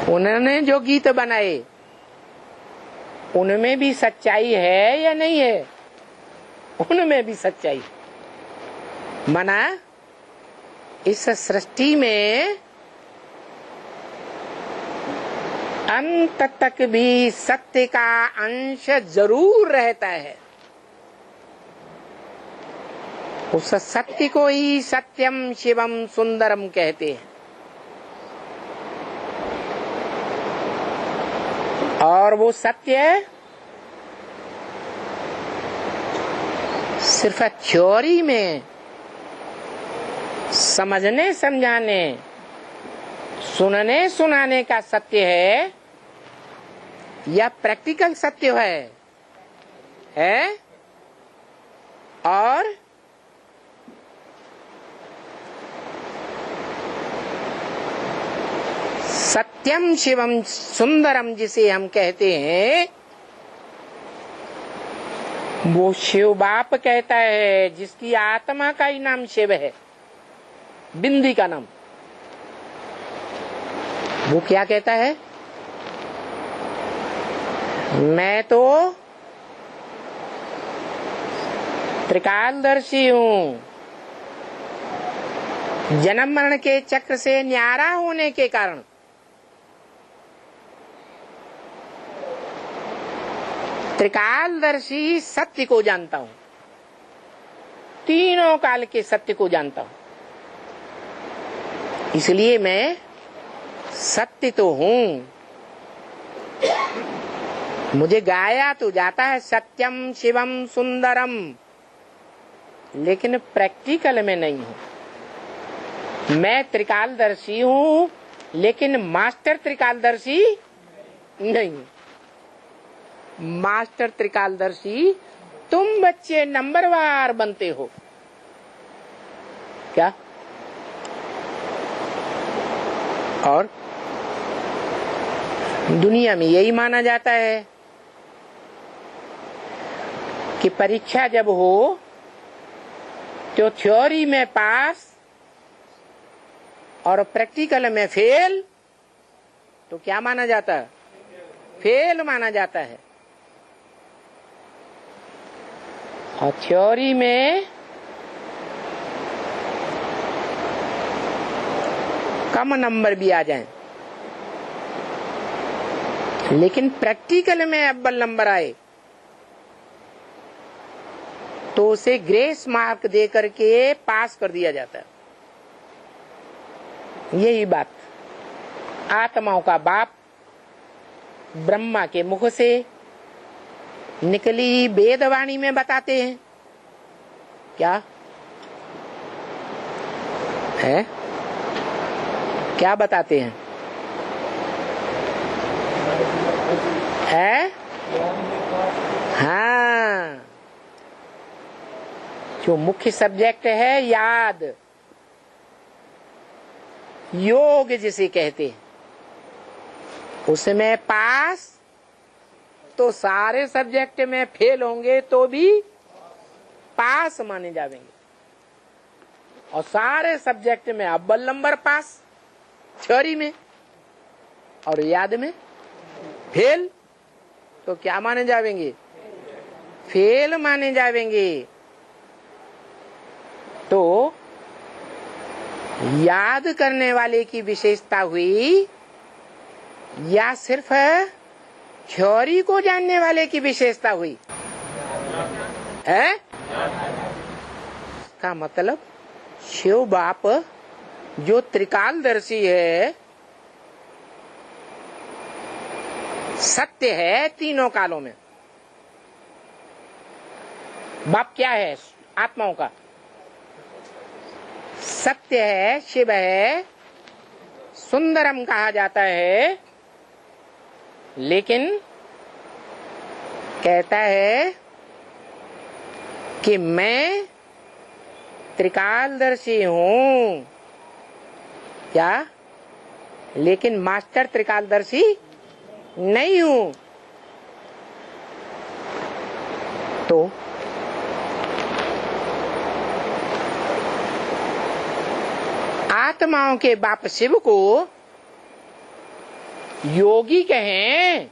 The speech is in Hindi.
उन्होंने जो गीत बनाए उनमें भी सच्चाई है या नहीं है? उनमें भी सच्चाई। माना इस सृष्टि में अंत तक भी सत्य का अंश जरूर रहता है। उस सत्य को ही सत्यम शिवम सुंदरम कहते हैं। और वो सत्य सिर्फ थ्योरी में समझने समझाने सुनने सुनाने का सत्य है या प्रैक्टिकल सत्य है? और सत्यम शिवम सुंदरम जिसे हम कहते हैं, वो शिव बाप कहता है जिसकी आत्मा का ही नाम शिव है, बिंदी का नाम। वो क्या कहता है? मैं तो त्रिकालदर्शी हूँ। जन्म मरण के चक्र से न्यारा होने के कारण त्रिकालदर्शी सत्य को जानता हूँ, तीनों काल के सत्य को जानता हूँ। इसलिए मैं सत्य तो हूँ। मुझे गाया तो जाता है सत्यम शिवम सुंदरम, लेकिन प्रैक्टिकल में नहीं हूँ। मैं त्रिकालदर्शी हूँ लेकिन मास्टर त्रिकालदर्शी नहीं हूँ। मास्टर त्रिकालदर्शी तुम बच्चे नंबरवार बनते हो क्या? और दुनिया में यही माना जाता है कि परीक्षा जब हो तो थ्योरी में पास और प्रैक्टिकल में फेल, तो क्या माना जाता है? फेल माना जाता है। और थ्योरी में कम नंबर भी आ जाएं, लेकिन प्रैक्टिकल में अव्वल नंबर आए तो उसे ग्रेस मार्क दे करके पास कर दिया जाता है। यही बात आत्माओं का बाप ब्रह्मा के मुख से निकली वेदवाणी में बताते हैं। क्या है? क्या बताते हैं? है? हाँ, जो मुख्य सब्जेक्ट है याद, योग जिसे कहते हैं, उसमें पास तो सारे सब्जेक्ट में फेल होंगे तो भी पास माने जाएंगे, और सारे सब्जेक्ट में अव्वल नंबर पास थ्योरी में, और याद में फेल तो क्या माने जाएंगे? फेल माने जाएंगे। तो याद करने वाले की विशेषता हुई या सिर्फ थ्योरी को जानने वाले की विशेषता हुई है? का मतलब शिव बाप जो त्रिकालदर्शी है, सत्य है तीनों कालों में। बाप क्या है? आत्माओं का सत्य है, शिव है, सुंदरम कहा जाता है, लेकिन कहता है कि मैं त्रिकालदर्शी हूं। क्या? लेकिन मास्टर त्रिकालदर्शी नहीं हूं। तो आत्माओं के बाप शिव को योगी कहें